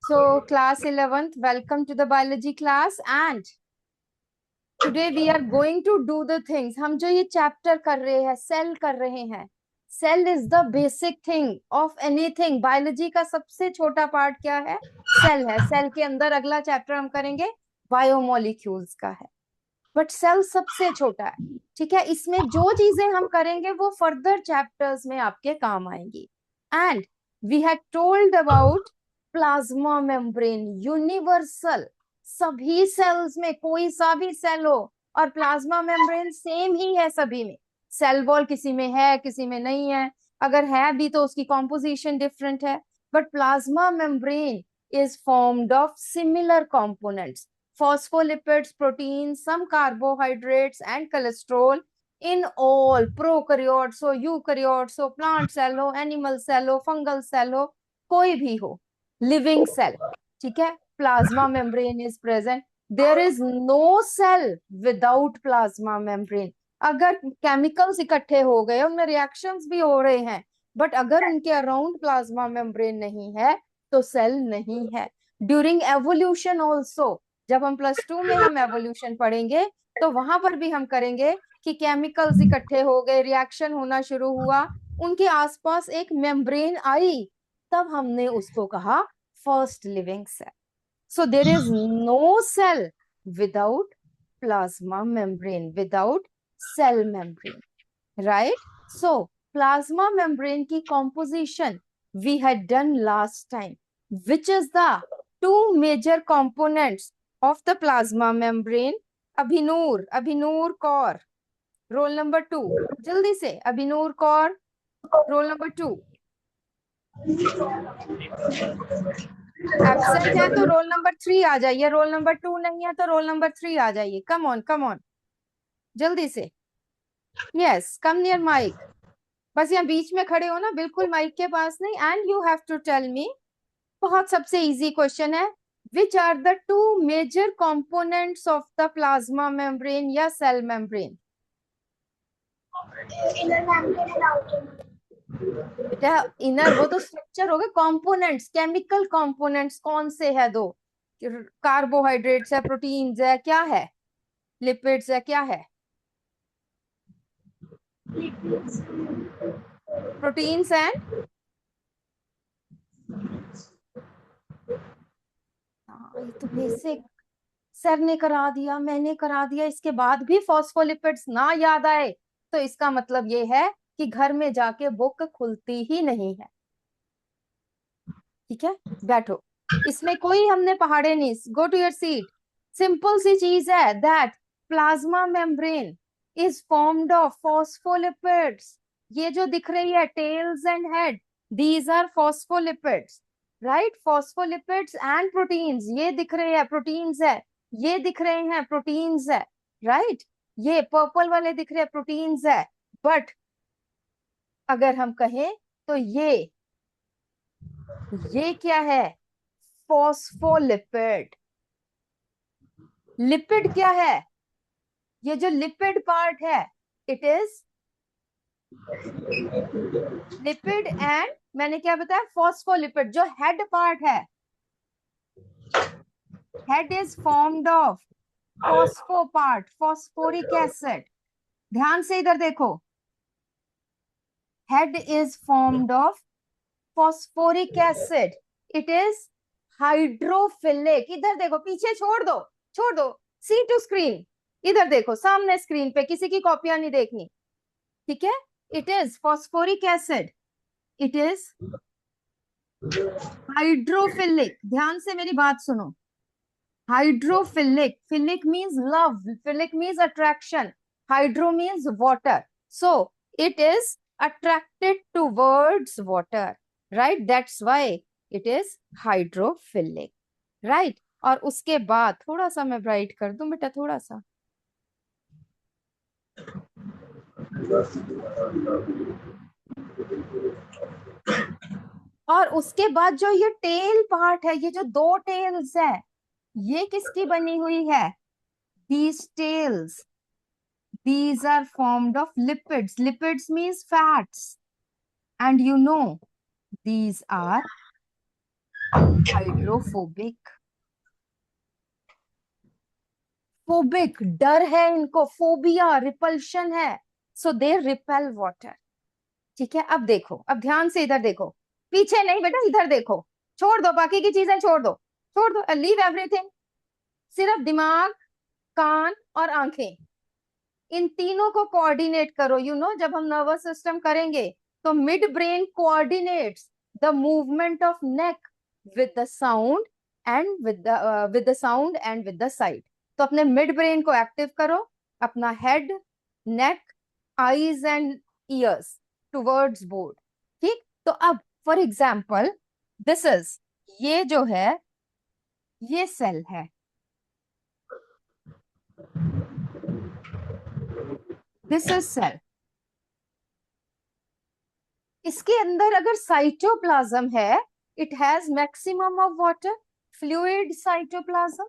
So class 11th, welcome to the biology class and today we are going to do the things. हम जो ये chapter कर रहे हैं, सेल कर रहे हैं. Cell is the basic thing of anything. Biology का सबसे छोटा पार्ट क्या है? सेल है. सेल के अंदर अगला चैप्टर हम करेंगे बायोमोलिक्यूल्स का है, बट सेल सबसे छोटा है. ठीक है, इसमें जो चीजें हम करेंगे वो फर्दर चैप्टर्स में आपके काम आएंगी. And we had told about plasma membrane, universal. सभी सेल्स में कोई सा भी सेल हो और प्लाज्मा मेम्ब्रेन सेम ही है सभी में. सेल वॉल किसी में है, किसी में नहीं है. अगर है भी तो उसकी कॉम्पोजिशन डिफरेंट है. But plasma membrane is formed of similar components, phospholipids, proteins, some carbohydrates and cholesterol in all prokaryotes हो, eukaryotes हो, plant cell हो, animal cell हो, fungal cell हो, कोई भी हो, living cell. ठीक है, plasma membrane is present. There is no cell without plasma membrane. अगर केमिकल्स इकट्ठे हो गए, उनमें रिएक्शंस भी हो रहे हैं, बट अगर उनके अराउंड प्लाज्मा मेम्ब्रेन नहीं है तो सेल नहीं है. ड्यूरिंग एवोल्यूशन ऑल्सो, जब हम +2 में हम एवोल्यूशन पढ़ेंगे तो वहां पर भी हम करेंगे कि केमिकल्स इकट्ठे हो गए, रिएक्शन होना शुरू हुआ, उनके आसपास एक मेम्ब्रेन आई, तब हमने उसको कहा first living cell. So there is no cell without plasma membrane, without cell membrane, right? So plasma membrane की composition we had done last time, which is the two major components of the plasma membrane. Abhinur Kaur, roll number 2. जल्दी से अभिनूर Kaur, roll number 2. Absent है तो roll number 3 आ जाइए. Roll number 2 नहीं है तो roll number 3 आ जाइए. कम ऑन जल्दी से. Yes, come near mic. बस यहाँ बीच में खड़े हो ना, बिल्कुल माइक के पास नहीं. And you have to tell me, बहुत सबसे इजी क्वेश्चन है, which are the two major components of the plasma membrane या सेल मेम्ब्रेन? बेटा इनर वो तो स्ट्रक्चर हो गए, कंपोनेंट्स, केमिकल कंपोनेंट्स कौन से है? दो, कार्बोहाइड्रेट्स है, प्रोटीन्स है, क्या है? लिपिड्स है, क्या है? प्रोटीन्स एंड ये तो बेसिक सर ने करा दिया, मैंने करा दिया, इसके बाद भी फॉस्फोलिपिड्स ना याद आए तो इसका मतलब ये है कि घर में जाके बुक खुलती ही नहीं है. ठीक है, बैठो. इसमें कोई हमने पहाड़े नहीं. Go to your seat. Simple सी चीज है that plasma membrane is formed of phospholipids. ये जो दिख रही है tails and head, these are phospholipids, right? Phospholipids and proteins, ये दिख रहे हैं प्रोटीन्स है, ये दिख रहे हैं प्रोटीन्स है, राइट? ये पर्पल वाले दिख रहे हैं प्रोटीन्स है. बट अगर हम कहें तो ये क्या है? फॉस्फोलिपिड. लिपिड क्या है? ये जो लिपिड पार्ट है, इट इज लिपिड एंड मैंने क्या बताया? फॉस्फोलिपिड. जो हेड पार्ट है, head is formed of phospho part, phosphoric acid. ध्यान से इधर देखो, head is formed of phosphoric acid. It is hydrophilic. इधर देखो, पीछे छोड़ दो, सी टू स्क्रीन. इधर देखो सामने स्क्रीन पे, किसी की कॉपियां नहीं देखनी. ठीक है, it is phosphoric acid, it is hydrophilic. ध्यान से मेरी बात सुनो. Hydrophilic, philic means love, philic means attraction, hydro means water. So it is attracted towards water, right? That's why it is hydrophilic, right? और उसके बाद थोड़ा सा मैं ब्राइट कर दूं बेटा, थोड़ा सा. और उसके बाद जो ये टेल पार्ट है, ये जो दो टेल्स है, ये किसकी बनी हुई है? These tails, these are formed of lipids. Lipids means fats, and you know these are hydrophobic. Phobic डर है इनको, फोबिया रिपल्शन है, सो दे रिपेल वाटर। ठीक है, अब देखो, अब ध्यान से इधर देखो, पीछे नहीं बेटा, इधर देखो। छोड़ दो बाकी की चीजें, छोड़ दो, छोड़ दो, लीव एवरीथिंग। सिर्फ दिमाग, कान और आंखें, इन तीनों को कोऑर्डिनेट करो। जब हम नर्वस सिस्टम करेंगे तो mid brain coordinates the movement of neck with the sound and with the sound and with the site. तो अपने मिड ब्रेन को एक्टिव करो, अपना head, neck, eyes and years towards board. ठीक, तो अब फॉर एग्जाम्पल दिस इज, ये जो है ये सेल है, दिस इज सेल। इसके अंदर अगर साइटोप्लाज्म है, it has maximum of water, fluid cytoplasm,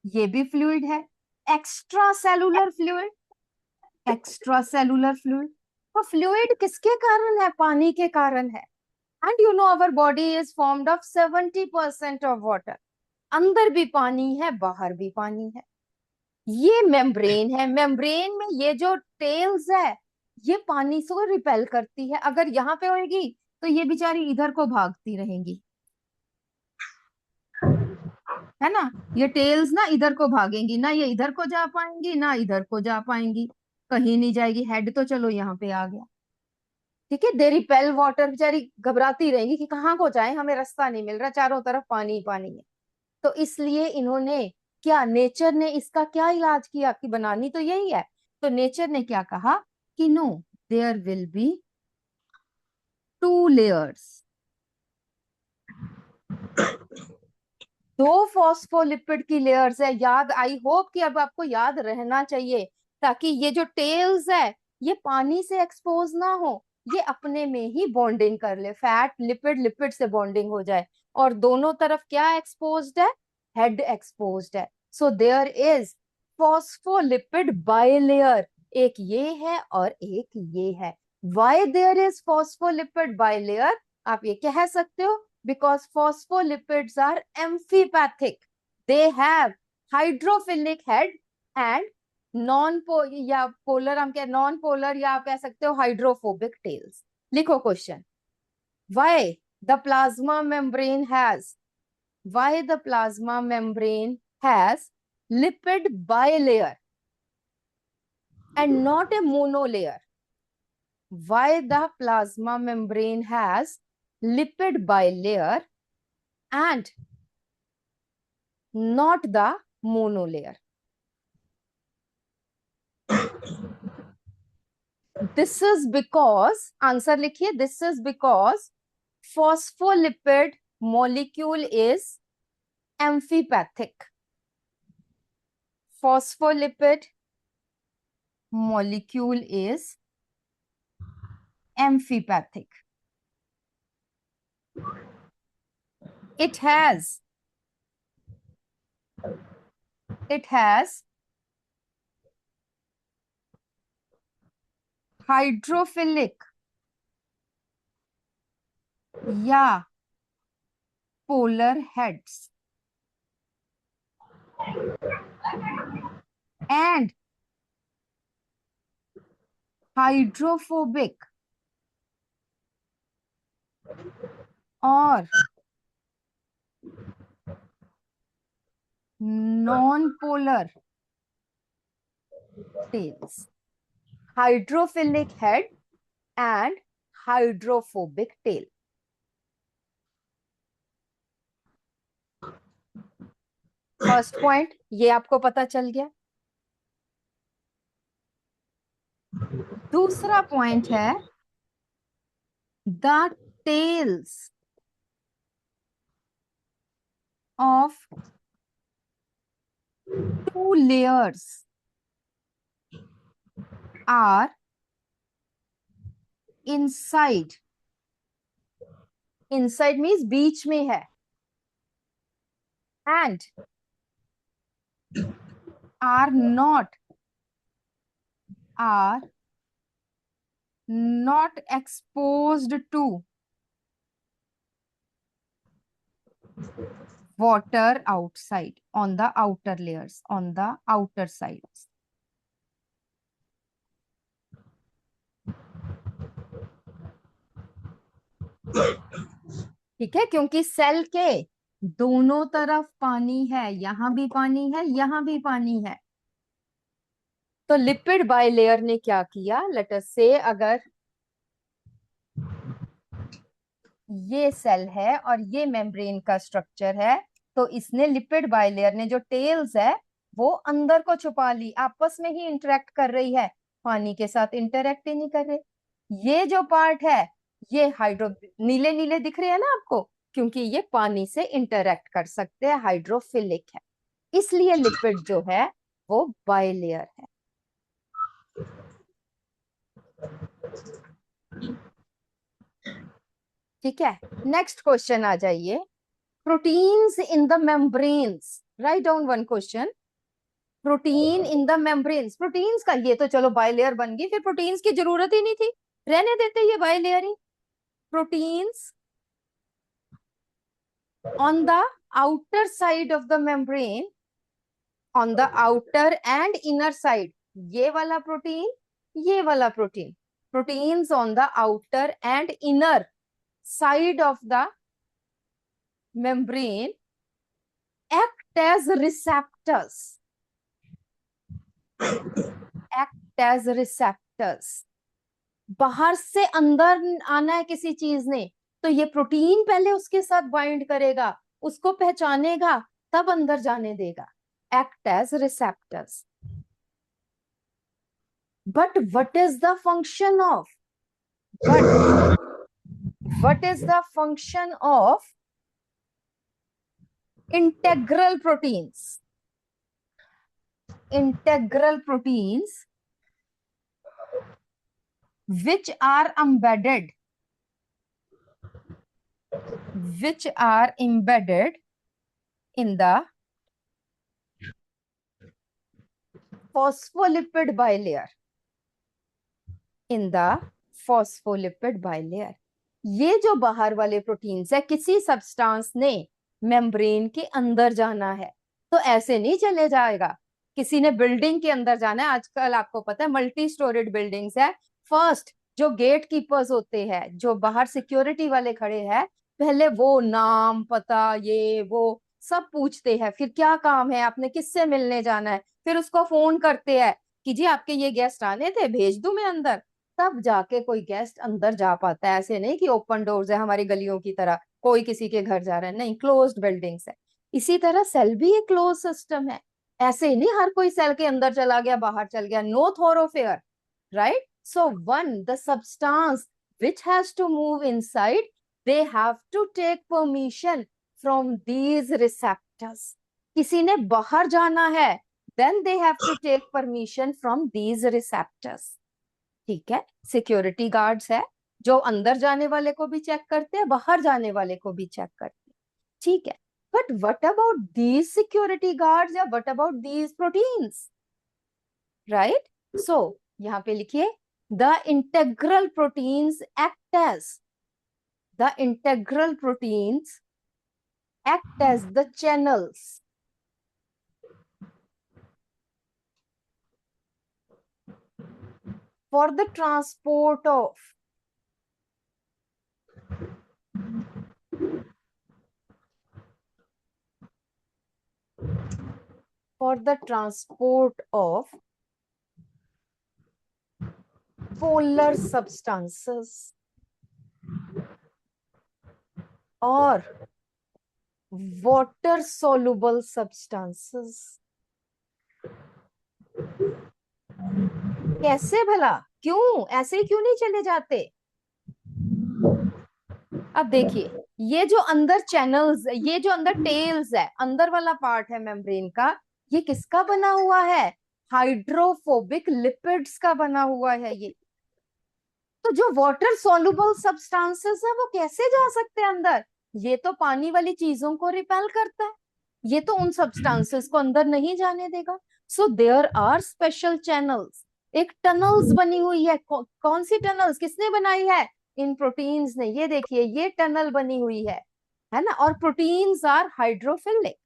ये भी फ्लूइड है। Extra cellular fluid, extra cellular fluid. तो फ्लूइड किसके कारण है? पानी के कारण है। And our body is formed of 70% of water. अंदर भी पानी है, बाहर भी पानी है। ये मेम्ब्रेन है, मेम्ब्रेन में ये जो टेल्स है, ये पानी से रिपेल करती है। अगर यहाँ पे होगी तो ये बेचारी इधर को भागती रहेंगी, है ना। ये टेल्स ना इधर को भागेंगी, ना ये इधर को जा पाएंगी ना इधर को जा पाएंगी, कहीं नहीं जाएगी। हेड तो चलो यहाँ पे आ गया, ठीक है। दे रिपेल वाटर, बेचारी घबराती रहेंगी कि कहाँ को जाए, हमें रास्ता नहीं मिल रहा, चारों तरफ पानी ही पानी है। तो इसलिए इन्होंने क्या, नेचर ने इसका क्या इलाज किया कि बनानी तो यही है। तो नेचर ने क्या कहा कि no, there will be 2 layers, 2 phospholipid की लेयर्स है। याद, आई होप कि अब आपको याद रहना चाहिए, ताकि ये जो टेल्स है ये पानी से एक्सपोज ना हो, ये अपने में ही बॉन्डिंग कर ले, फैट लिपिड लिपिड से बॉन्डिंग हो जाए। और दोनों तरफ क्या एक्सपोज्ड है? हेड एक्सपोज्ड है। So there is phospholipid bilayer, एक ये है और एक ये है। Why there is phospholipid bilayer? आप ये कह सकते हो because phospholipids are amphipathic. They have hydrophilic head and non या पोलर, हम क्या नॉन पोलर, या आप कह सकते हो हाइड्रोफोबिक टेल्स। लिखो question, why the plasma membrane has, why the plasma membrane has lipid bilayer and not a monolayer? Why the plasma membrane has lipid bilayer and not the monolayer? This is because, answer लिखिए, this is because phospholipid molecule is amphipathic. Phospholipid molecule is amphipathic. It has hydrophilic या polar heads and hydrophobic और non polar tails. Hydrophilic head and hydrophobic tail. First point ये आपको पता चल गया। दूसरा point है the tails of 2 layers are inside, inside means बीच में है, and are not exposed to water outside on the outer layers, on the outer sides. ठीक है, क्योंकि सेल के दोनों तरफ पानी है, यहां भी पानी है, यहां भी पानी है। तो लिपिड बाइलेयर ने क्या किया, लेट अस से अगर ये सेल है और ये मेम्ब्रेन का स्ट्रक्चर है, तो इसने लिपिड बाइलेयर ने जो टेल्स है वो अंदर को छुपा ली, आपस में ही इंटरेक्ट कर रही है, पानी के साथ इंटरेक्ट ही नहीं कर रहे। ये जो पार्ट है ये हाइड्रो, नीले नीले दिख रहे हैं ना आपको, क्योंकि ये पानी से इंटरेक्ट कर सकते हैं, हाइड्रोफिलिक है, इसलिए लिपिड जो है वो बाइलेयर है। ठीक है, नेक्स्ट क्वेश्चन आ जाइए। Proteins in the membranes, write down one question. Protein in the membranes, proteins का ये तो चलो बाइलेयर बन गई, फिर प्रोटीन्स की जरूरत ही नहीं थी, रहने देते ये bilayer he. Proteins on the outer side of the membrane, on the outer and inner side, ये वाला प्रोटीन, ये वाला protein, proteins on the outer and inner side of the membrane act as receptors, act as receptors। बाहर से अंदर आना है किसी चीज ने, तो ये प्रोटीन पहले उसके साथ बाइंड करेगा, उसको पहचानेगा, तब अंदर जाने देगा, act as receptors। But what is the function of, what is the function of integral proteins? Integral proteins which are embedded, which are embedded in the phospholipid bilayer, in the phospholipid bilayer। ये जो बाहर वाले proteins है, किसी substance ने membrane के अंदर जाना है, तो ऐसे नहीं चले जाएगा। किसी ने बिल्डिंग के अंदर जाना है, आजकल आपको पता है मल्टी स्टोरेड बिल्डिंग्स है, फर्स्ट जो गेट कीपर्स होते हैं, जो बाहर सिक्योरिटी वाले खड़े हैं, पहले वो नाम पता ये वो सब पूछते हैं, फिर क्या काम है, आपने किससे मिलने जाना है, फिर उसको फोन करते हैं कि जी आपके ये गेस्ट आने थे, भेज दूं मैं अंदर, तब जाके कोई गेस्ट अंदर जा पाता है। ऐसे नहीं कि ओपन डोर्स है हमारी गलियों की तरह, कोई किसी के घर जा रहा है, नहीं, क्लोज्ड बिल्डिंग्स है। इसी तरह सेल भी एक क्लोज सिस्टम है, ऐसे नहीं हर कोई सेल के अंदर चला गया बाहर चल गया, no thoroughfare, right. So one the substance which has to move inside, they have to take permission from these receptors। किसी ने बाहर जाना है, then they have to take permission from these receptors। ठीक है, सिक्योरिटी गार्ड्स है जो अंदर जाने वाले को भी चेक करते हैं, बाहर जाने वाले को भी चेक करते हैं, ठीक है। But what about these security guards, या what about these proteins, right. So यहाँ पे लिखिए the integral proteins act as, the integral proteins act as the channels for the transport of polar substances or water soluble substances। कैसे भला, क्यों ऐसे ही क्यों नहीं चले जाते। अब देखिए ये जो अंदर चैनल्स, ये जो अंदर टेल्स है, अंदर वाला पार्ट है मेम्ब्रेन का, ये किसका बना हुआ है, हाइड्रोफोबिक लिपिड्स का बना हुआ है ये। तो जो वाटर सोलुबल सब्सटेंसेस है वो कैसे जा सकते हैं अंदर, ये तो पानी वाली चीजों को रिपेल करता है, ये तो उन सब्सटेंसेस को अंदर नहीं जाने देगा। So there are special channels, एक टनल्स बनी हुई है। कौन सी टनल्स, किसने बनाई है, इन प्रोटीन्स ने। ये देखिए ये टनल बनी हुई है है ना, और proteins are hydrophilic,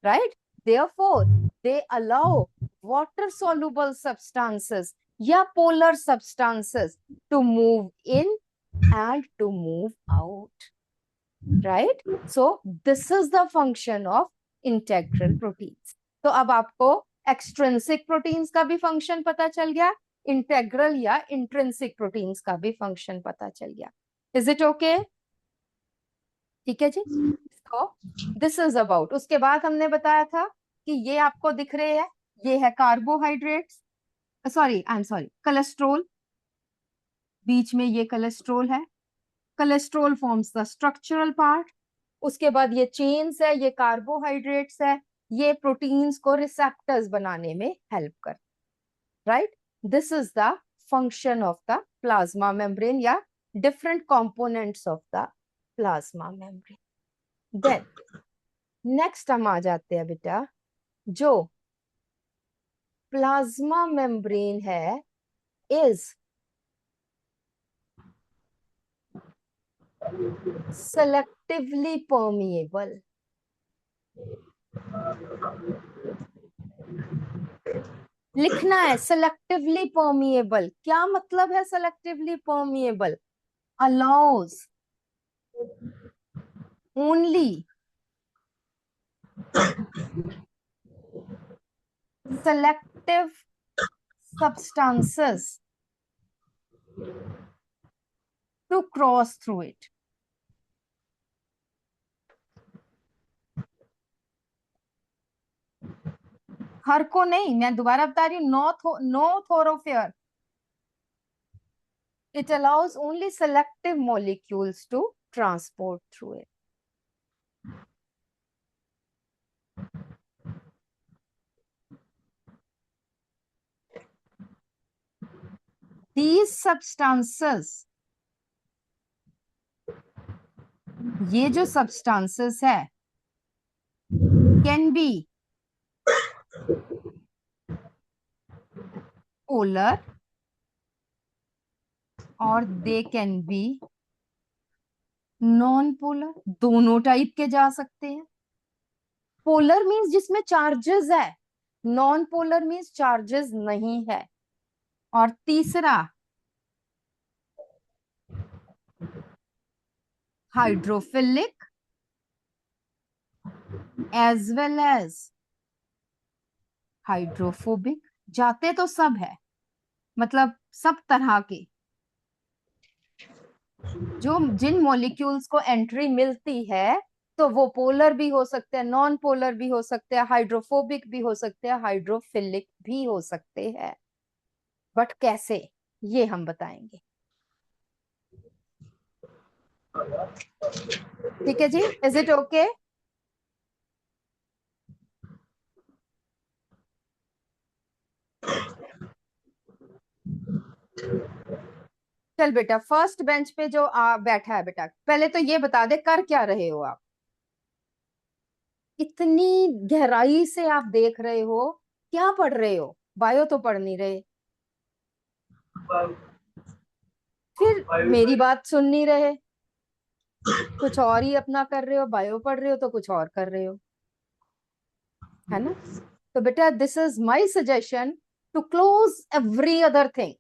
right, therefore they allow water soluble substances या polar substances to move in and to move out, right? So this is the function of integral proteins. तो अब आपको एक्सट्रिंसिक प्रोटीन्स का भी फंक्शन पता चल गया, integral या इंट्रिंसिक प्रोटीन्स का भी फंक्शन पता चल गया. Is it okay? ठीक है जी. तो दिस इज अबाउट, उसके बाद हमने बताया था कि ये आपको दिख रहे हैं, ये है carbohydrates, sorry I am sorry, cholesterol, बीच में ये कोलेस्ट्रॉल है, cholesterol forms the structural part. उसके बाद ये चेन्स है, ये कार्बोहाइड्रेट्स है, ये प्रोटीन्स को रिसेप्टर्स बनाने में हेल्प कर, right. This is the function of the plasma membrane या different components of the plasma membrane. Then next हम आ जाते हैं बेटा, जो प्लाज्मा मेम्ब्रेन है इज selectively permeable. लिखना है selectively permeable. क्या मतलब है selectively permeable? Allows only selective substances to cross through it. हर को नहीं, मैं दोबारा बता रही हूँ, no thoroughfare. It allows only selective molecules to transport through it. These substances, ये जो substances है, can be polar और they can be non polar. दोनों टाइप के जा सकते हैं. पोलर मीन्स जिसमें चार्जेस है, नॉन पोलर मीन्स चार्जेस नहीं है. और तीसरा hydrophilic as well as hydrophobic. जाते तो सब है, मतलब सब तरह के, जो जिन मॉलिक्यूल्स को एंट्री मिलती है तो वो पोलर भी हो सकते हैं, नॉन पोलर भी हो सकते हैं, हाइड्रोफोबिक भी हो सकते हैं, हाइड्रोफिलिक भी हो सकते हैं. बट कैसे, ये हम बताएंगे. ठीक है जी, इज इट ओके? चल बेटा, फर्स्ट बेंच पे जो बैठा है बेटा, पहले तो ये बता दे कर क्या रहे हो आप. इतनी गहराई से आप देख रहे हो, क्या पढ़ रहे हो? बायो तो पढ़ नहीं रहे, फिर मेरी बात सुन नहीं रहे, कुछ और ही अपना कर रहे हो. बायो पढ़ रहे हो तो कुछ और कर रहे हो, है ना. तो बेटा this is my suggestion to close every other thing,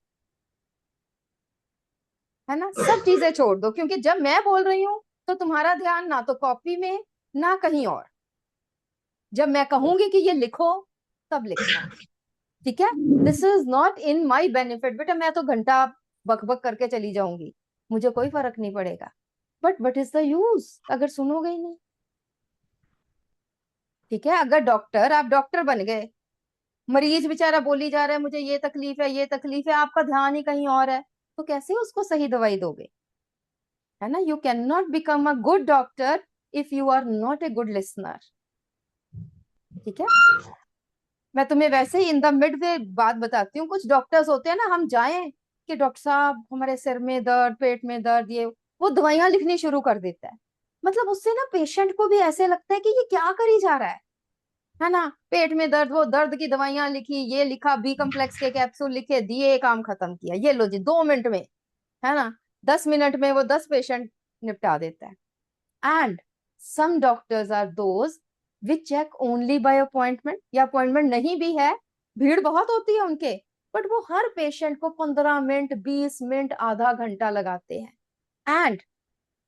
है ना. सब चीजें छोड़ दो, क्योंकि जब मैं बोल रही हूँ तो तुम्हारा ध्यान ना तो कॉपी में ना कहीं और. जब मैं कहूंगी कि ये लिखो तब लिखना, ठीक है. This is not in my benefit. बेटा मैं तो घंटा बक बक करके चली जाऊंगी, मुझे कोई फर्क नहीं पड़ेगा, but what is the use अगर सुनोगे ही नहीं. ठीक है, अगर डॉक्टर, आप डॉक्टर बन गए, मरीज बेचारा बोली जा रहा है मुझे ये तकलीफ है, ये तकलीफ है, आपका ध्यान ही कहीं और है, तो कैसे उसको सही दवाई दोगे, है ना. You can not become a good doctor if you are not a good listener. ठीक है, मैं तुम्हें वैसे ही इन द मिड वे बात बताती हूँ. कुछ डॉक्टर्स होते हैं ना, हम जाएं कि डॉक्टर साहब हमारे सिर में दर्द, पेट में दर्द, ये वो दवाइयां लिखनी शुरू कर देता है. मतलब उससे ना पेशेंट को भी ऐसे लगता है कि ये क्या करी जा रहा है ना. पेट में दर्द, वो दर्द की दवाइयां लिखी, ये लिखा, बी कम्प्लेक्स के कैप्सूल लिखे, दिए, काम खत्म किया, ये लो जी 2 मिनट में, है ना. 10 मिनट में वो 10 पेशेंट निपटा देता है. And some doctors are those which check only by appointment, या अपॉइंटमेंट नहीं भी है, भीड़ बहुत होती है उनके, बट वो हर पेशेंट को 15 मिनट 20 मिनट आधा घंटा लगाते हैं। एंड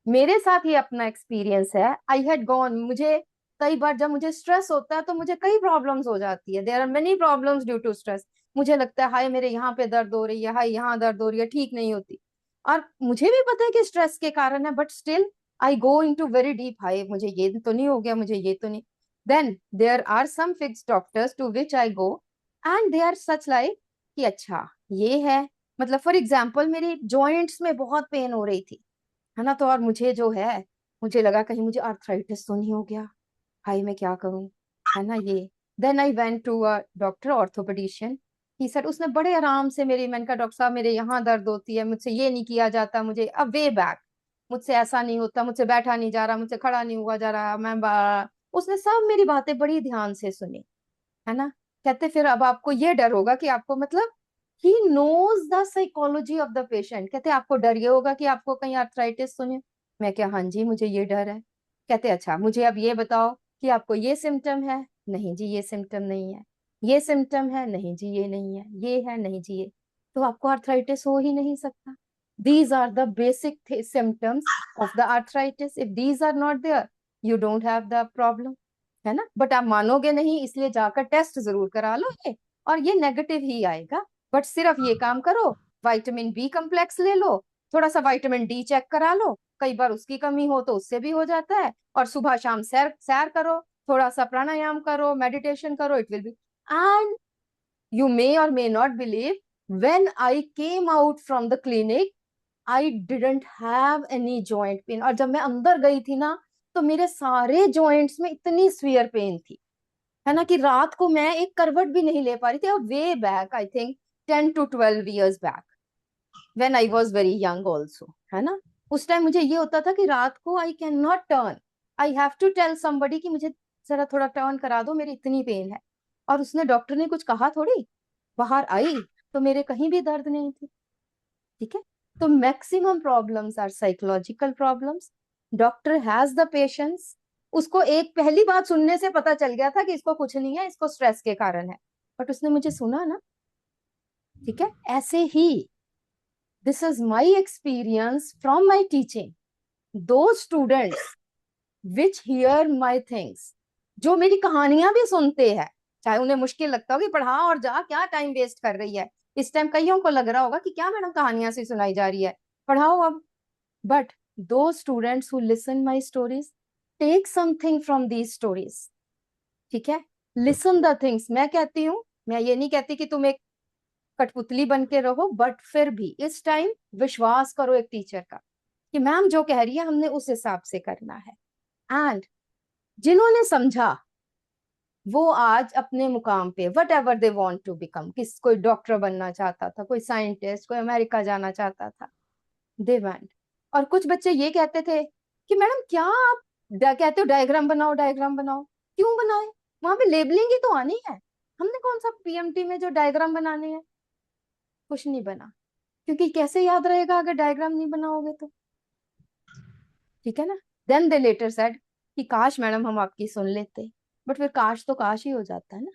मेरे साथ ही अपना एक्सपीरियंस है, आई हैड गॉन, मुझे कई बार जब मुझे स्ट्रेस होता है तो मुझे कई प्रॉब्लम्स हो जाती है, there are many problems due to stress. मुझे लगता है हाय मेरे यहाँ पे दर्द हो रही है, हाय यहाँ दर्द हो रही है, ठीक नहीं होती, और मुझे भी पता है कि स्ट्रेस के कारण है, but still I go into very deep, हाय मुझे ये तो नहीं हो गया, मुझे ये तो नहीं। Then there are some fix doctors to which I go, and they are such like कि अच्छा ये है, मतलब फॉर एग्जाम्पल मेरी जॉइंट्स में बहुत पेन हो रही थी, है ना, तो और मुझे जो है, मुझे लगा कहीं मुझे आर्थराइटिस तो नहीं हो गया, भाई मैं क्या करूं, है ना ये। Then I went to a doctor orthopedician, he sir, उसने बड़े आराम से मेरी, मैंने कहा डॉक्टर साहब मेरे यहाँ दर्द होती है, मुझसे ये नहीं किया जाता, मुझे अब वे बैक, मुझसे ऐसा नहीं होता, मुझसे बैठा नहीं जा रहा, मुझसे खड़ा नहीं हुआ जा रहा, उसने सब मेरी बातें बड़ी ध्यान से सुनी, है ना। कहते फिर अब आपको ये डर होगा कि आपको, मतलब he knows the psychology of the patient, कहते आपको डर ये होगा कि आपको कहीं आर्थराइटिस तो नहीं। मैं क्या, हाँ जी मुझे ये डर है। कहते अच्छा मुझे अब ये बताओ कि आपको ये सिम्टम है, नहीं जी ये सिम्टम नहीं है, ये सिम्टम है, नहीं जी ये नहीं है, ये है, नहीं जी ये, तो आपको आर्थराइटिस हो ही नहीं सकता। These are the basic symptoms of the arthritis, if these are not there you don't have the problem, है ना। बट आप मानोगे नहीं, इसलिए जाकर टेस्ट जरूर करा लो ये, और ये नेगेटिव ही आएगा, बट सिर्फ ये काम करो, विटामिन बी कम्प्लेक्स ले लो, थोड़ा सा विटामिन डी चेक करा लो, कई बार उसकी कमी हो तो उससे भी हो जाता है, और सुबह शाम सैर सैर करो, थोड़ा सा प्राणायाम करो, मेडिटेशन करो, it will be. And you may or may not believe, when I came out from the clinic I didn't have any joint pain, और जब मैं अंदर गई थी ना, तो मेरे सारे जॉइंट्स में इतनी स्वीयर पेन थी, है ना, कि रात को मैं एक करवट भी नहीं ले पा रही थी। Way back I think 10 to 12 years back, when I was very young also, है ना। उस टाइम मुझे ये होता था कि रात को I can not turn, I have to tell somebody कि मुझे जरा थोड़ा टर्न करा दो, मेरी इतनी पेन है। और उसने, डॉक्टर ने कुछ कहा थोड़ी, बाहर आई तो मेरे कहीं भी दर्द नहीं थी, ठीक है। तो maximum problems are psychological problems, doctor has the patience, उसको एक पहली बात सुनने से पता चल गया था कि इसको कुछ नहीं है, इसको स्ट्रेस के कारण है, बट उसने मुझे सुना ना, ठीक है। ऐसे ही this is my experience from my teaching, two students which hear my things, जो मेरी कहानियां भी सुनते हैं, चाहे उन्हें मुश्किल लगता हो कि पढ़ा और जा, क्या टाइम वेस्ट कर रही है, इस टाइम कईयों को लग रहा होगा कि क्या मैडम कहानियां से सुनाई जा रही है, पढ़ाओ अब। But those students who listen my stories take something from these stories, ठीक है, लिसन द थिंग्स। मैं कहती हूँ, मैं ये नहीं कहती कि तुम एक कठपुतली बन के रहो, बट फिर भी इस टाइम विश्वास करो एक टीचर का, कि मैम जो कह रही है हमने उस हिसाब से करना है। एंड जिन्होंने समझा वो आज अपने मुकाम पे, whatever they want to become, किस, कोई डॉक्टर बनना चाहता था, कोई साइंटिस्ट, कोई अमेरिका जाना चाहता था, दे वेंट। और कुछ बच्चे ये कहते थे कि मैडम क्या आप कहते हो डायग्राम बनाओ, डायग्राम बनाओ, क्यों बनाए, वहां पे लेबलिंग ही तो आनी है, हमने कौन सा पीएमटी में जो डायग्राम बनाने हैं। कुछ नहीं बना, क्योंकि कैसे याद रहेगा अगर डायग्राम नहीं बनाओगे तो, ठीक है ना। देन दे लेटर सेड कि काश मैडम हम आपकी सुन लेते, बट फिर काश तो काश ही हो जाता है ना।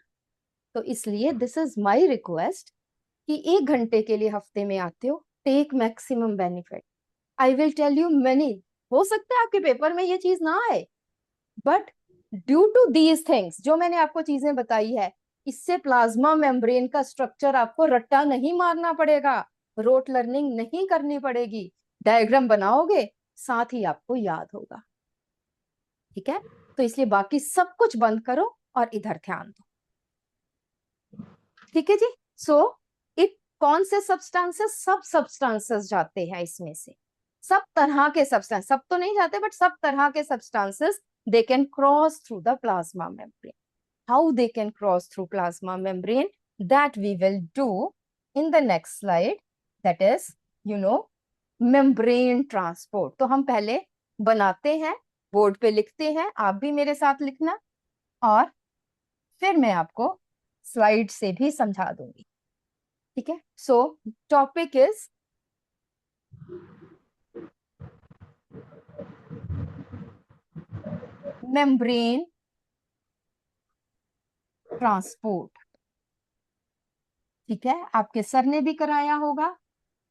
तो इसलिए दिस इज माई रिक्वेस्ट कि 1 घंटे के लिए हफ्ते में आते हो, take maximum benefit. I will tell you many, हो सकता है आपके पेपर में ये चीज ना आए, but due to these things जो मैंने आपको चीजें बताई है, इससे प्लाज्मा मेम्ब्रेन का स्ट्रक्चर आपको रट्टा नहीं मारना पड़ेगा, रोट लर्निंग नहीं करनी पड़ेगी, डायग्राम बनाओगे साथ ही आपको याद होगा, ठीक है। तो इसलिए बाकी सब कुछ बंद करो और इधर ध्यान दो, ठीक है जी। सो इट, कौन से सब्सटेंसेस, सब सब्सटेंसेस जाते हैं इसमें से, सब तरह के सब्सटेंस, सब तो नहीं जाते बट सब तरह के substances, they can cross through the plasma membrane. How they can cross through plasma membrane, that we will do in the next slide, that is you know membrane transport. तो हम पहले बनाते हैं, बोर्ड पे लिखते हैं, आप भी मेरे साथ लिखना, और फिर मैं आपको स्लाइड से भी समझा दूंगी, ठीक है। सो टॉपिक इज मेम्ब्रेन ट्रांसपोर्ट। ठीक है, आपके सर ने भी कराया होगा,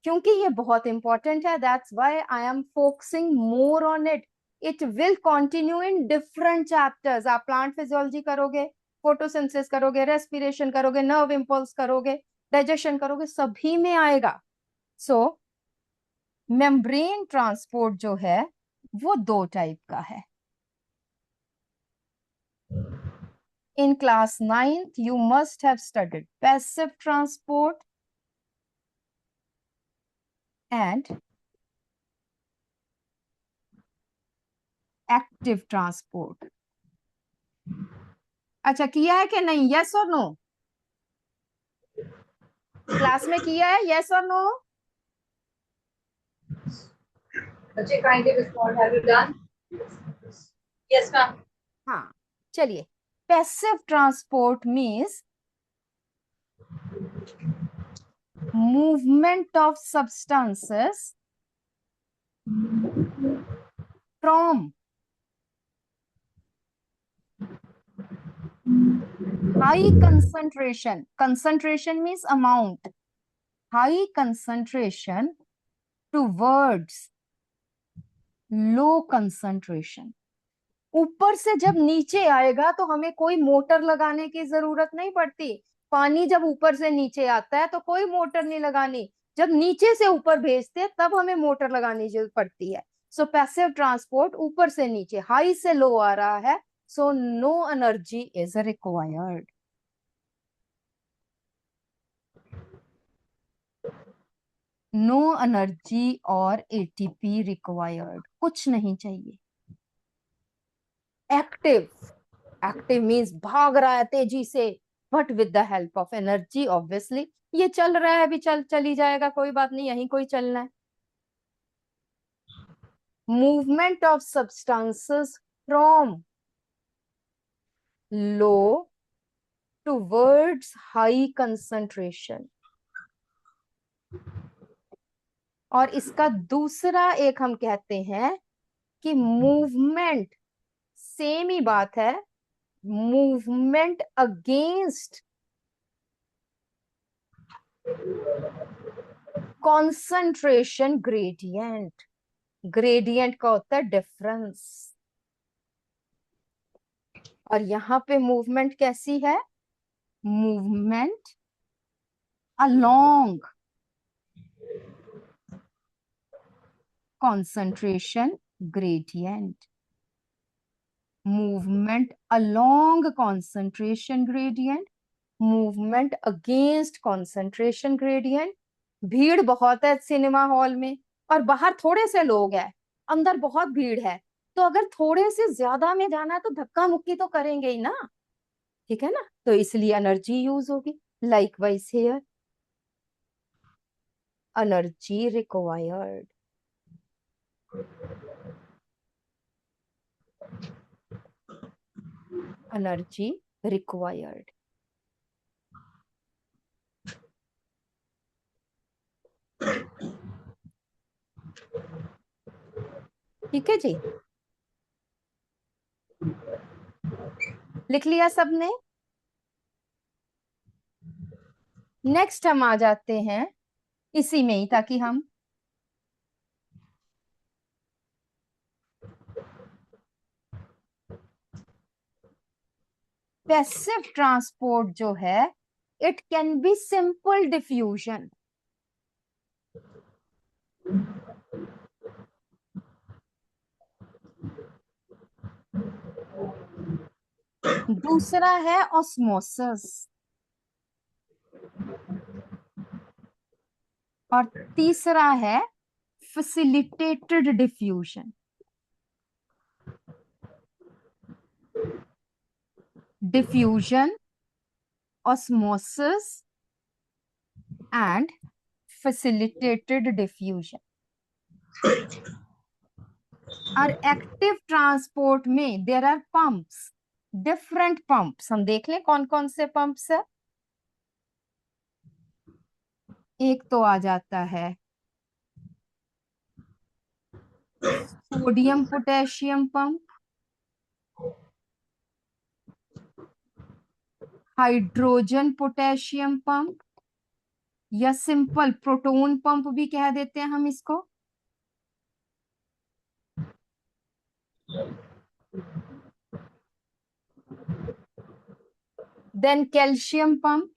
क्योंकि ये बहुत इंपॉर्टेंट है, that's why I am focusing more on it. It will continue in different chapters. आप प्लांट फिजियोलॉजी करोगे, फोटोसिंथेसिस करोगे, रेस्पिरेशन करोगे, नर्व इंपल्स करोगे, डाइजेशन करोगे, सभी में आएगा। सो मेम्ब्रेन ट्रांसपोर्ट जो है वो दो टाइप का है। In class 9th, you must have studied passive transport and active transport. अच्छा, किया है कि नहीं? यस और नो? क्लास में किया है? यस और नो? बच्चे kindly respond. Have you done? Yes, ma'am. हाँ, चलिए। Passive transport means movement of substances from high concentration, concentration means amount, high concentration towards low concentration. ऊपर से जब नीचे आएगा तो हमें कोई मोटर लगाने की जरूरत नहीं पड़ती। पानी जब ऊपर से नीचे आता है तो कोई मोटर नहीं लगानी, जब नीचे से ऊपर भेजते हैं तब हमें मोटर लगानी जरूरत पड़ती है। सो पैसिव ट्रांसपोर्ट ऊपर से नीचे, हाई से लो आ रहा है, so no energy is required. No energy और एटीपी रिक्वायर्ड, कुछ नहीं चाहिए। एक्टिव, एक्टिव मीन्स भाग रहा है तेजी से, but with the help of energy obviously. ये चल रहा है, अभी चली जाएगा, कोई बात नहीं, यहीं कोई चलना है। Movement of substances from low towards high concentration. और इसका दूसरा एक हम कहते हैं कि मूवमेंट, सेम ही बात है, movement against concentration gradient. Gradient का होता है डिफरेंस। और यहां पे मूवमेंट कैसी है? Movement along concentration gradient, movement along concentration gradient, movement against concentration gradient। भीड़ बहुत है सिनेमा हॉल में और बाहर थोड़े से लोग हैं, अंदर बहुत भीड़ है, तो अगर थोड़े से ज्यादा में जाना है तो धक्का मुक्की तो करेंगे ही ना, ठीक है ना, तो इसलिए एनर्जी यूज होगी। Likewise here, energy required. Energy required. ठीक है जी, लिख लिया सबने? नेक्स्ट हम आ जाते हैं इसी में ही, ताकि हम पैसिव ट्रांसपोर्ट जो है, it can be simple diffusion. दूसरा है ऑस्मोसिस, और तीसरा है facilitated diffusion. Diffusion, osmosis and facilitated diffusion. और एक्टिव ट्रांसपोर्ट में there are pumps, different pumps. हम देख लें कौन कौन से पंप्स है। एक तो आ जाता है sodium potassium pump, hydrogen potassium pump, या सिंपल प्रोटॉन पंप भी कह देते हैं हम इसको। देन कैल्शियम पंप,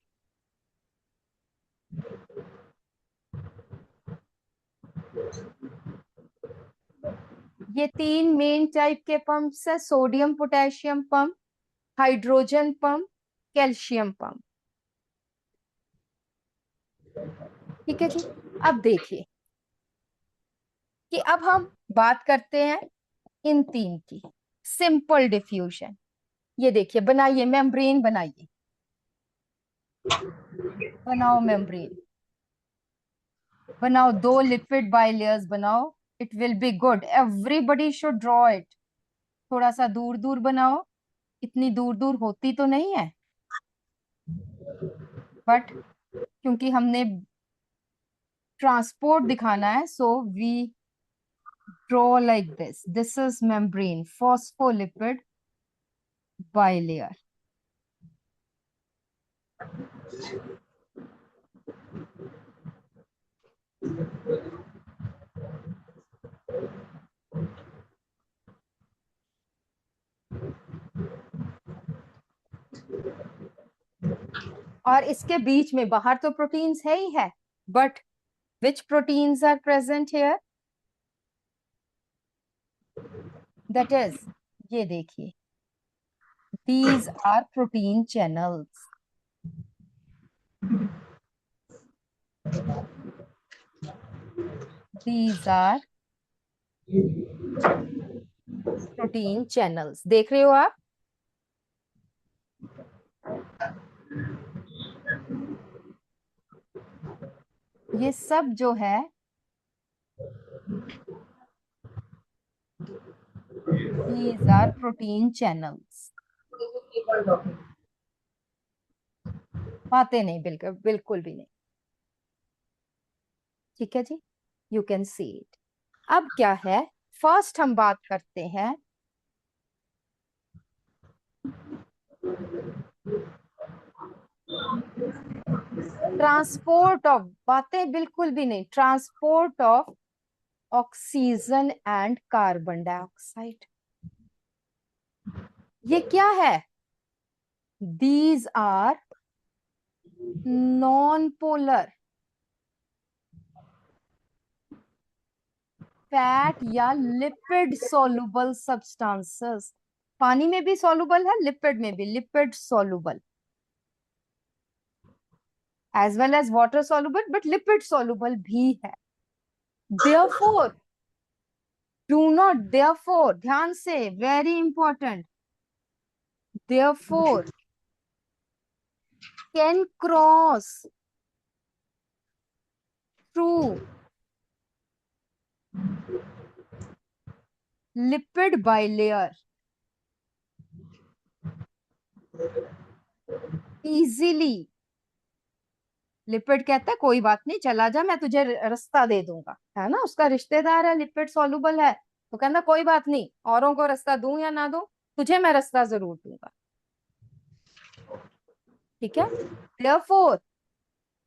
ये तीन मेन टाइप के पंप्स है, sodium potassium pump, hydrogen pump, calcium pump. ठीक है जी। अब देखिए कि अब हम बात करते हैं इन तीन की। सिंपल डिफ्यूजन, ये देखिए, बनाइए मेम्ब्रेन, बनाइए, बनाओ मेम्ब्रेन, बनाओ, दो लिपिड बाइलेयर्स बनाओ। It will be good, everybody should draw it. थोड़ा सा दूर दूर बनाओ, इतनी दूर दूर होती तो नहीं है, बट क्योंकि हमने ट्रांसपोर्ट दिखाना है, so we draw like this. This is membrane, phospholipid bilayer. और इसके बीच में, बाहर तो प्रोटीन्स है ही है, but which proteins are present here? That is, ये देखिए, these are protein channels. These are protein channels. देख रहे हो आप? ये सब जो है, these are protein channels. Keep on talking. बातें नहीं, बिल्कुल बिल्कुल भी नहीं। ठीक है जी, यू कैन सी इट। अब क्या है, फर्स्ट हम बात करते हैं ट्रांसपोर्ट ऑफ, बातें बिल्कुल भी नहीं, transport of oxygen and carbon dioxide. ये क्या है? These are non polar fat या लिपिड सोलुबल सब्सटेंसेस। पानी में भी सोलुबल है, लिपिड में भी, lipid soluble as well as water soluble, but lipid soluble भी है। देयरफॉर डू नॉट, देयरफॉर ध्यान से, very important, therefore can cross through lipid bilayer easily। Lipid कहता है कोई बात नहीं, चला जा, मैं तुझे रास्ता दे दूंगा, है ना, उसका रिश्तेदार है, लिपिड सॉल्युबल है, तो कहना कोई बात नहीं, औरों को रास्ता दूं या ना दूं, तुझे मैं रास्ता जरूर दूंगा। ठीक है, therefore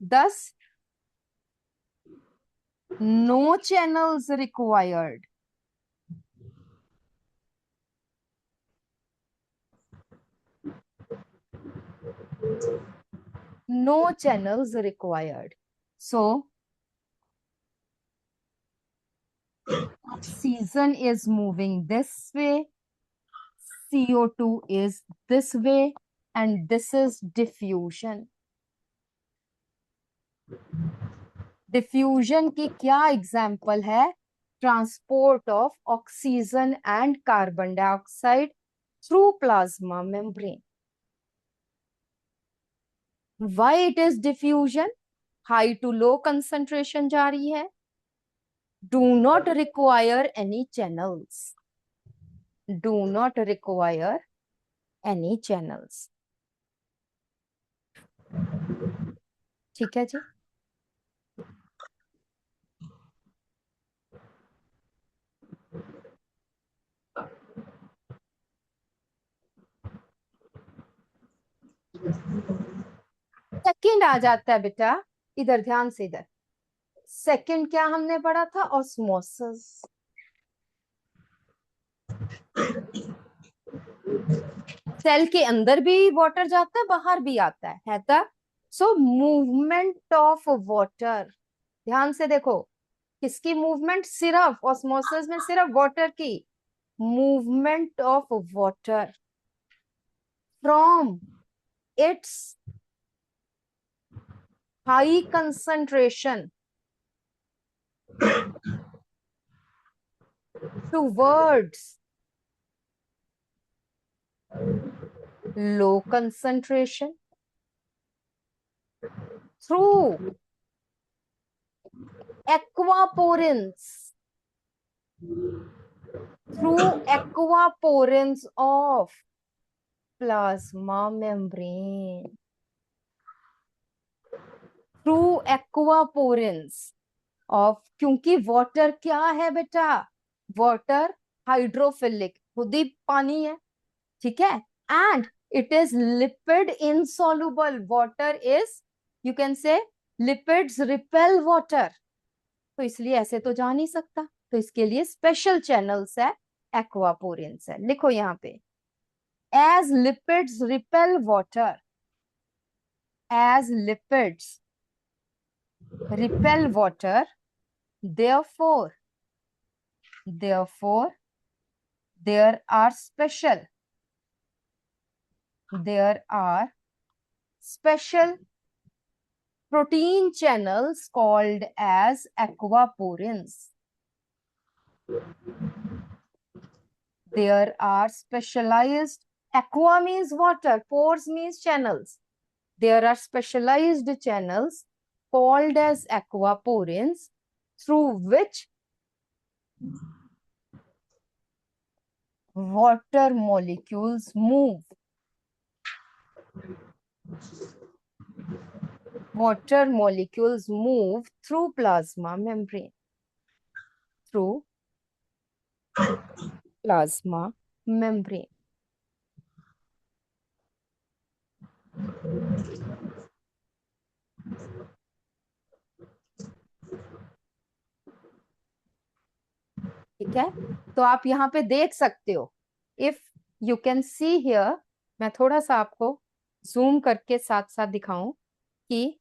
thus no channels required, no channels required. So oxygen is moving this way, CO2 is this way, and this is diffusion. Diffusion की क्या एग्जाम्पल है? Transport of oxygen and carbon dioxide through plasma membrane. Why it is diffusion? High to low concentration जा रही है, do not require any channels, do not require any channels. ठीक है जी। Second आ जाता है बेटा, इधर ध्यान से, इधर सेकंड क्या हमने पढ़ा था? ऑस्मोसिस। सेल के अंदर भी वाटर जाता है, बाहर भी आता है था। सो मूवमेंट ऑफ वाटर, ध्यान से देखो, किसकी मूवमेंट? सिर्फ ऑस्मोसिस में सिर्फ वाटर की movement of water from its high concentration towards low concentration through aquaporins, of plasma membrane, through aquaporins of, क्योंकि वाटर क्या है बेटा? वाटर हाइड्रोफिलिक, खुद ही पानी है, ठीक है, and it is lipid insoluble. Water is, you can say, lipids repel water, तो इसलिए ऐसे तो जा नहीं सकता, तो इसके लिए स्पेशल चैनल्स है, एक्वापोरिन्स है। लिखो यहाँ पे, as lipids repel water, as lipids repel water, therefore there are special protein channels called as aquaporins. There are specialized, aqua means water, pores means channels. There are specialized channels called as aquaporins through which water molecules move. Water molecules move through plasma membrane. Through plasma membrane. ठीक है, तो आप यहाँ पे देख सकते हो, if you can see here, मैं थोड़ा सा आपको जूम करके साथ साथ दिखाऊं कि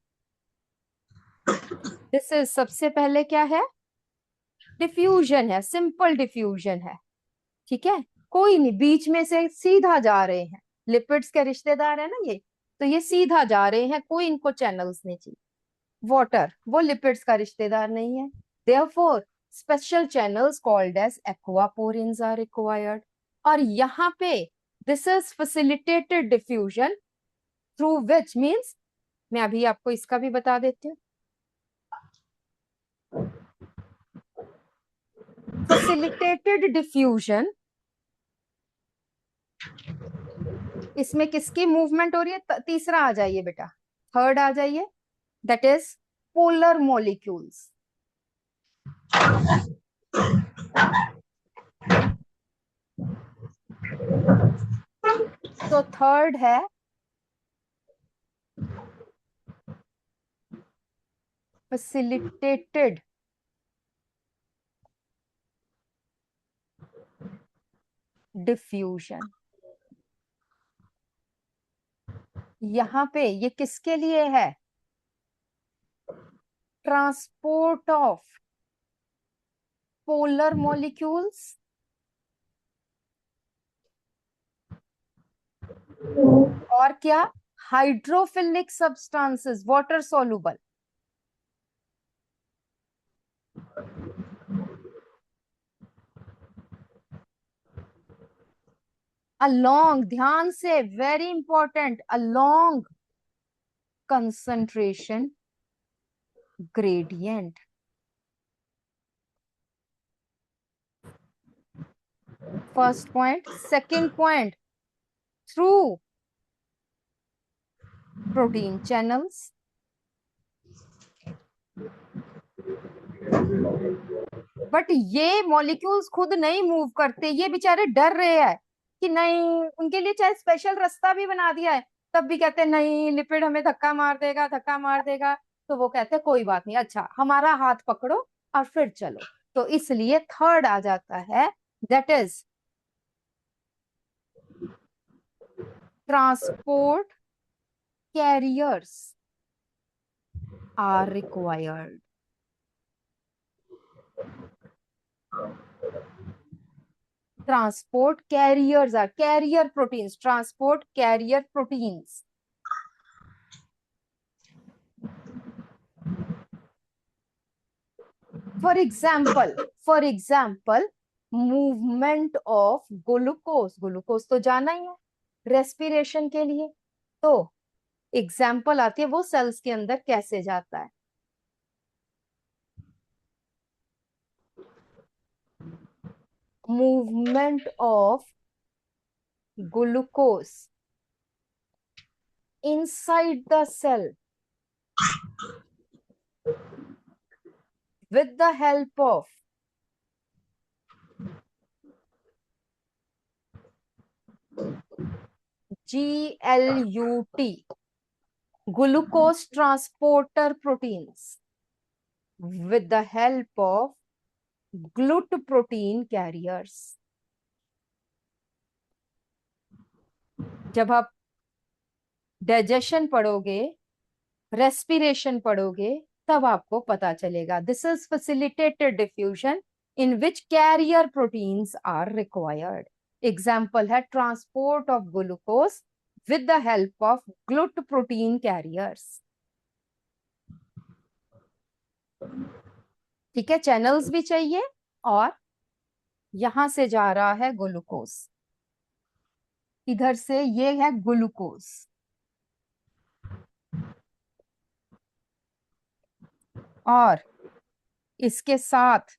दिस इज, सबसे पहले क्या है? डिफ्यूजन है, सिंपल डिफ्यूजन है, ठीक है, कोई नहीं, बीच में से सीधा जा रहे हैं, लिपिड्स के रिश्तेदार है ना ये, तो ये सीधा जा रहे हैं, कोई इनको चैनल्स नहीं चाहिए। वाटर वो लिपिड्स का रिश्तेदार नहीं है, therefore special channels called as aquaporins are required. और यहाँ पे this is facilitated diffusion through which means, मैं अभी आपको इसका भी बता देती हूँ, फैसिलिटेटेड डिफ्यूजन, इसमें किसकी मूवमेंट हो रही है? तीसरा आ जाइए बेटा, थर्ड आ जाइए, दैट इज पोलर मॉलिक्यूल्स। तो थर्ड है फैसिलिटेटेड डिफ्यूजन। यहां पे ये किसके लिए है? ट्रांसपोर्ट ऑफ पोलर मॉलिक्यूल्स और क्या? Hydrophilic substances, water soluble. Along, ध्यान से, very important, along concentration gradient. First point, second point, through protein channels, but ये मॉलिक्यूल्स खुद नहीं मूव करते, ये बेचारे डर रहे हैं कि नहीं, उनके लिए चाहे स्पेशल रास्ता भी बना दिया है, तब भी कहते हैं नहीं, लिपिड हमें धक्का मार देगा, धक्का मार देगा। तो वो कहते हैं कोई बात नहीं, अच्छा हमारा हाथ पकड़ो और फिर चलो। तो इसलिए थर्ड आ जाता है, that is transport carriers are required. Transport carriers are carrier proteins, transport carrier proteins. For example, movement of glucose. Glucose तो जाना ही है रेस्पिरेशन के लिए। तो एग्जाम्पल आती है वो सेल्स के अंदर कैसे जाता है। Movement of glucose inside the cell with the help of GLUT, glucose transporter proteins, with the help of GLUT protein carriers. जब आप डाइजेशन पढ़ोगे, रेस्पिरेशन पढ़ोगे, तब आपको पता चलेगा। This is facilitated diffusion in which carrier proteins are required. Example है transport of glucose with the help of GLUT protein carriers. ठीक है, चैनल्स भी चाहिए और यहां से जा रहा है ग्लूकोज, इधर से ये है ग्लूकोज और इसके साथ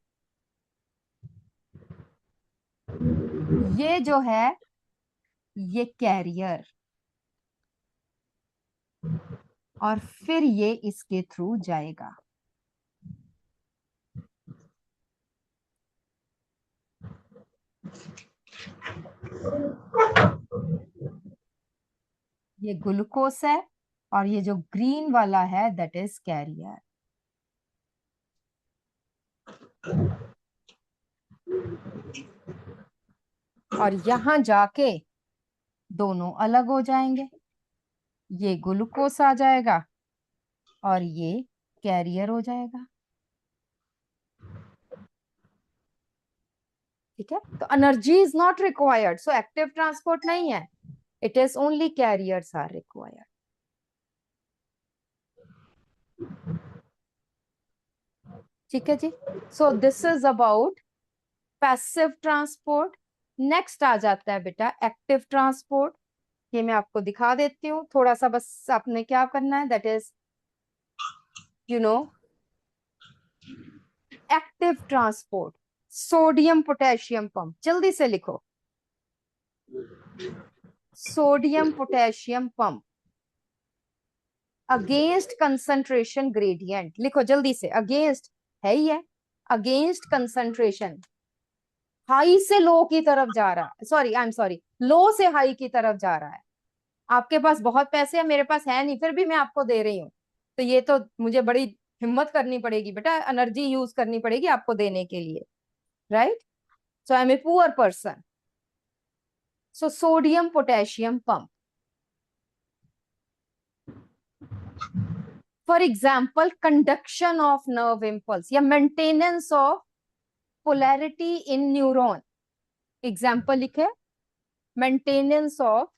ये जो है ये कैरियर और फिर ये इसके थ्रू जाएगा। ये ग्लूकोज है और ये जो ग्रीन वाला है दैट इज कैरियर। और यहां जाके दोनों अलग हो जाएंगे, ये ग्लूकोज आ जाएगा और ये कैरियर हो जाएगा। ठीक है, तो energy is not required, so active transport नहीं है, it is only carriers are required. ठीक है जी, so this is about passive transport. Next आ जाता है बेटा एक्टिव ट्रांसपोर्ट। ये मैं आपको दिखा देती हूँ थोड़ा सा, बस आपने क्या करना है, that is active transport. Sodium potassium pump, जल्दी से लिखो, sodium potassium pump against concentration gradient. लिखो जल्दी से, अगेंस्ट है ही है, अगेंस्ट कंसंट्रेशन, हाई से लो की तरफ जा रहा है, सॉरी आई एम सॉरी, लो से हाई की तरफ जा रहा है। आपके पास बहुत पैसे हैं, मेरे पास है नहीं, फिर भी मैं आपको दे रही हूँ, तो ये तो मुझे बड़ी हिम्मत करनी पड़ेगी बेटा, एनर्जी यूज करनी पड़ेगी आपको देने के लिए, right? So I am a poor person, so sodium potassium pump. For example conduction of nerve impulse या maintenance of polarity in neuron. Example लिखे, maintenance of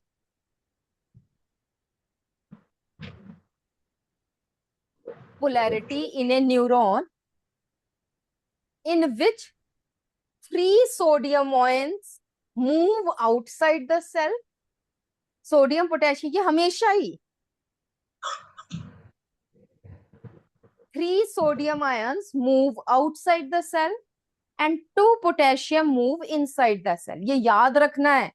polarity in a neuron in which 3 sodium ions move outside the cell. Sodium potassium, ये हमेशा ही 3 sodium ions move outside the cell and 2 potassium move inside the cell. ये याद रखना है,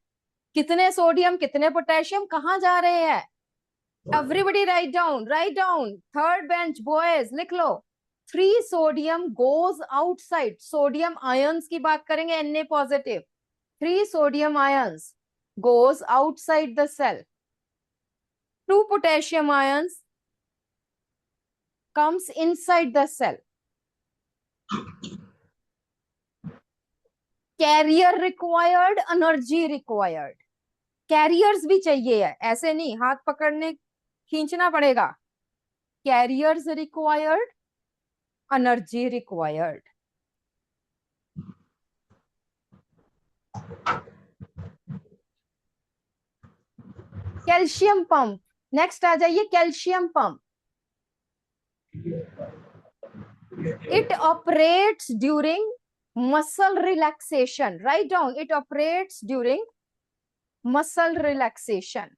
कितने sodium कितने potassium कहाँ जा रहे हैं। Everybody write down, third bench boys लिख लो। 3 sodium goes outside, sodium ions की बात करेंगे, Na+। 3 sodium ions goes outside the cell 2 potassium ions comes inside the cell. Carrier required, energy required. Carriers भी चाहिए है, ऐसे नहीं हाथ पकड़ने खींचना पड़ेगा. Carriers required, energy required. Calcium pump. Next आ जाइए, calcium pump. It operates during muscle relaxation. Write down, it operates during muscle relaxation.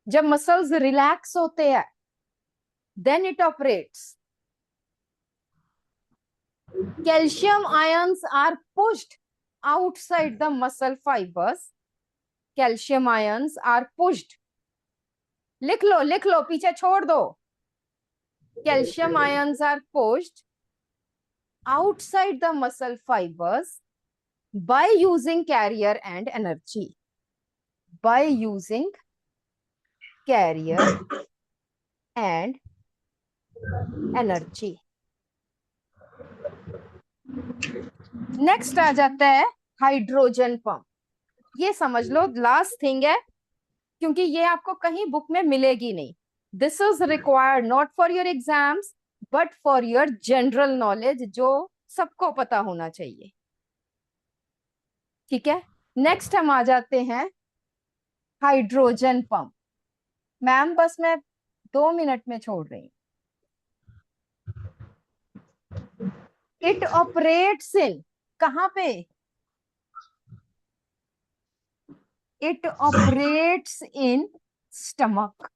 जब मसल्स रिलैक्स होते हैं then it operates. Calcium ions are pushed outside the muscle fibers. Calcium ions are pushed. लिख लो, पीछे छोड़ दो. Calcium ions are pushed outside the muscle fibers by using carrier and energy. By using carrier and energy. Next आ जाता है hydrogen pump. ये समझ लो last thing है, क्योंकि ये आपको कहीं बुक में मिलेगी नहीं. This is required not for your exams but for your general knowledge, जो सबको पता होना चाहिए. ठीक है, नेक्स्ट हम आ जाते हैं हाइड्रोजन पंप. मैम बस मैं 2 मिनट में छोड़ रही हूँ. इट ऑपरेट्स इन, कहां पे? It operates in stomach.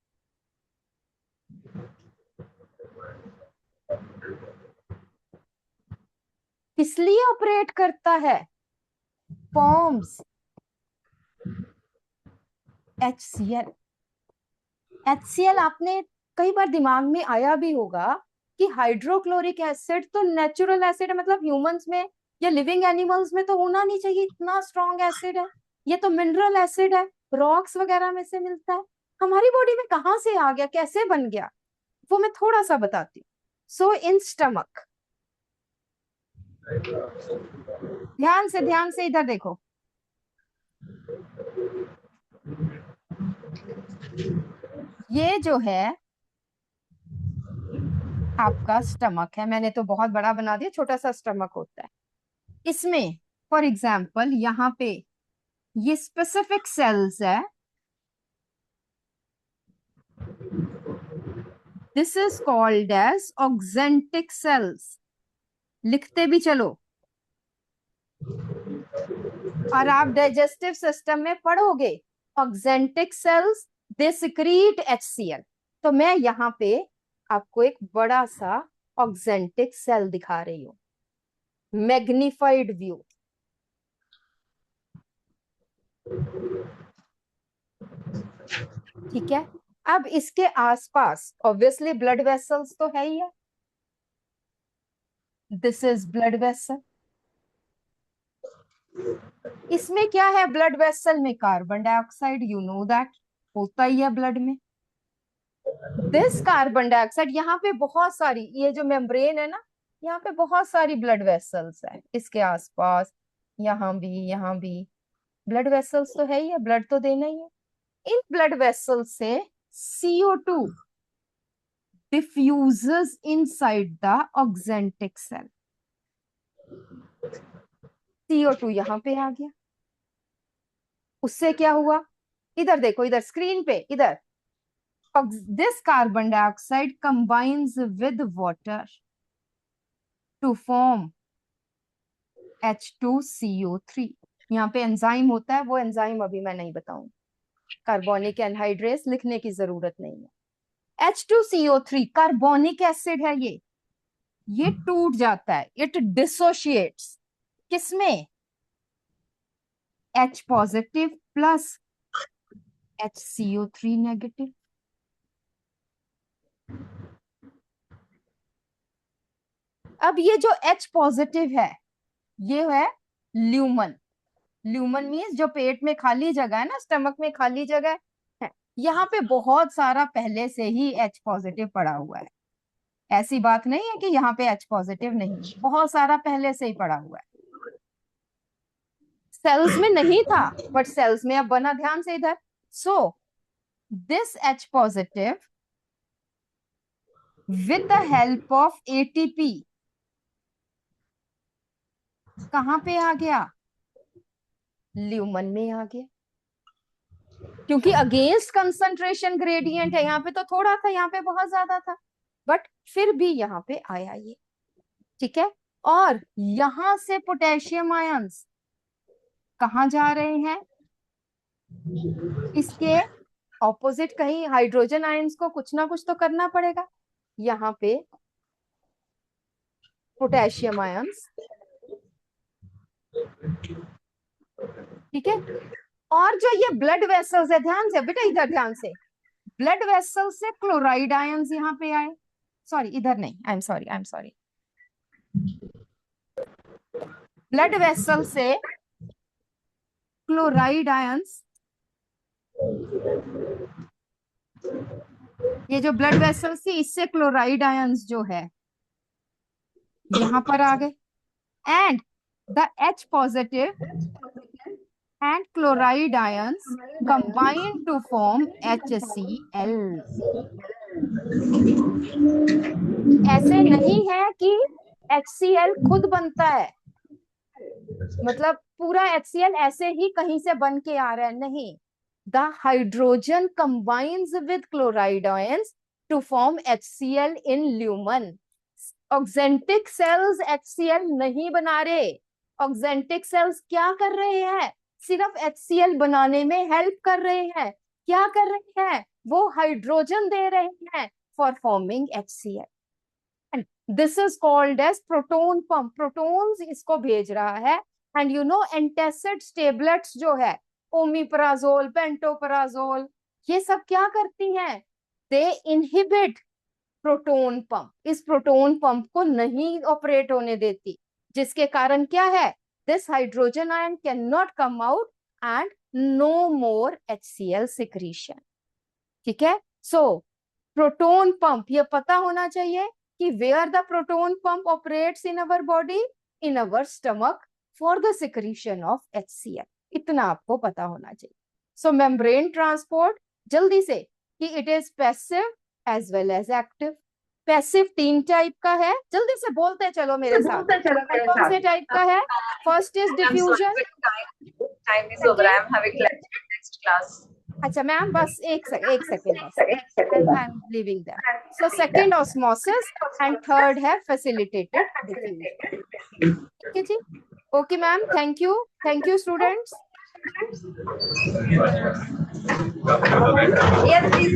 किस लिए ऑपरेट करता है? Forms HCl. HCl आपने कई बार दिमाग में आया भी होगा कि हाइड्रोक्लोरिक एसिड तो नेचुरल एसिड है, मतलब ह्यूमंस में या लिविंग एनिमल्स में तो होना नहीं चाहिए, इतना स्ट्रॉन्ग एसिड है. ये तो मिनरल एसिड है, रॉक्स वगैरह में से मिलता है. हमारी बॉडी में कहां से आ गया, कैसे बन गया, वो मैं थोड़ा सा बताती हूँ. सो इन स्टमक, ध्यान से इधर देखो. ये जो है आपका स्टमक है. मैंने तो बहुत बड़ा बना दिया, छोटा सा स्टमक होता है. इसमें फॉर एग्जाम्पल यहाँ पे ये स्पेसिफिक सेल्स है. This is called as oxyntic cells. लिखते भी चलो, और आप डाइजेस्टिव सिस्टम में पढ़ोगे oxyntic cells they secrete HCl. तो मैं यहाँ पे आपको एक बड़ा सा ऑक्जेंटिक सेल दिखा रही हूँ, मैग्निफाइड व्यू. ठीक है, अब इसके आसपास ऑब्वियसली ब्लड वेसल्स तो है ही है. This is blood vessel. इसमें क्या है? ब्लड वेसल में carbon dioxide, you know that, होता ही है ब्लड में. दिस कार्बन डाइऑक्साइड, यहाँ पे बहुत सारी, ये जो मेम्ब्रेन है ना, यहाँ पे बहुत सारी ब्लड वेसल्स है इसके आसपास, यहाँ भी ब्लड वेसल्स तो है ही है, ब्लड तो देना ही है. इन ब्लड वेसल्स से CO2 diffuses inside the oxyntic cell. CO2 यहाँ पे आ गया. उससे क्या हुआ? इधर देखो, इधर स्क्रीन पे, इधर. This carbon dioxide combines with water to form H2CO3. यहाँ पे एंजाइम होता है, वो एंजाइम अभी मैं नहीं बताऊंगी. कार्बोनिक एनहाइड्रेस लिखने की जरूरत नहीं है. H2CO3 कार्बोनिक एसिड है. ये टूट जाता है, इट डिसोशिएट्स. किसमें? H positive plus HCO3 negative. अब ये जो H पॉजिटिव है, ये है ल्यूमन. ल्यूमन मीन्स जो पेट में खाली जगह है ना, स्टमक में खाली जगह है, यहाँ पे बहुत सारा पहले से ही H पॉजिटिव पड़ा हुआ है, ऐसी बात नहीं है कि यहाँ पे H पॉजिटिव नहीं है, बहुत सारा पहले से ही पड़ा हुआ है। सेल्स में नहीं था बट सेल्स में अब बना, ध्यान से इधर। So this H positive with the help of ATP कहाँ पे आ गया? ल्यूमन में आ गया, क्योंकि अगेंस्ट कंसंट्रेशन ग्रेडियंट है। यहाँ पे तो थोड़ा था, यहाँ पे बहुत ज्यादा था, बट फिर भी यहाँ पे आया ये, ठीक है। और यहां से पोटेशियम आयंस कहाँ जा रहे हैं? इसके ऑपोजिट, कहीं हाइड्रोजन आयंस को कुछ ना कुछ तो करना पड़ेगा। यहाँ पे पोटेशियम आयंस, ठीक है। और जो ये ब्लड वेसल्स है, ध्यान से बेटा, इधर ध्यान से, ब्लड वेसल से क्लोराइड आयंस यहाँ पे आए, सॉरी इधर नहीं, आई एम सॉरी, ब्लड वेसल से क्लोराइड आयंस, ये जो ब्लड वेसल थी इससे क्लोराइड आयंस जो है यहाँ पर आ गए, and the H positive and chloride ions combine to form HCl. ऐसे नहीं है कि HCl खुद बनता है, मतलब पूरा HCl ऐसे ही कहीं से बन के आ रहा है, नहीं। The hydrogen combines with chloride ions to form HCl in lumen. Oxyntic cells HCl नहीं बना रहे, ऑक्जेंटिक सेल्स क्या कर रहे हैं? सिर्फ HCl बनाने में हेल्प कर रहे हैं। क्या कर रहे हैं? वो हाइड्रोजन दे रहे हैं for forming HCl, and this is called as proton pump. Protons इसको भेज रहा है, and you know antacids tablets जो है, ओमिप्राजोल, पेंटोपराजोल, ये सब क्या करती हैं? दे इनहिबिट प्रोटोन पंप, इस प्रोटोन पंप को नहीं ऑपरेट होने देती, जिसके कारण क्या है? This hydrogen ion can not come out and no more HCl secretion, ठीक है। सो प्रोटोन पंप, ये पता होना चाहिए कि where the proton pump operates in our body, in our stomach for the secretion of HCl, इतना आपको पता होना चाहिए। सो मेम्ब्रेन ट्रांसपोर्ट, जल्दी से, कि it is passive as well as active. Passive 3 type का है, जल्दी से बोलते चलो मेरे साथ, कौन से टाइप का है? First is diffusion. Time is over. I am having lecture next class. अच्छा मैम, बस एक सेकेंड बस, I am leaving that. So second osmosis and third है फैसिलिटेटेड डिफ्यूजन, ठीक है जी। Okay ma'am, thank you students. Yes, please.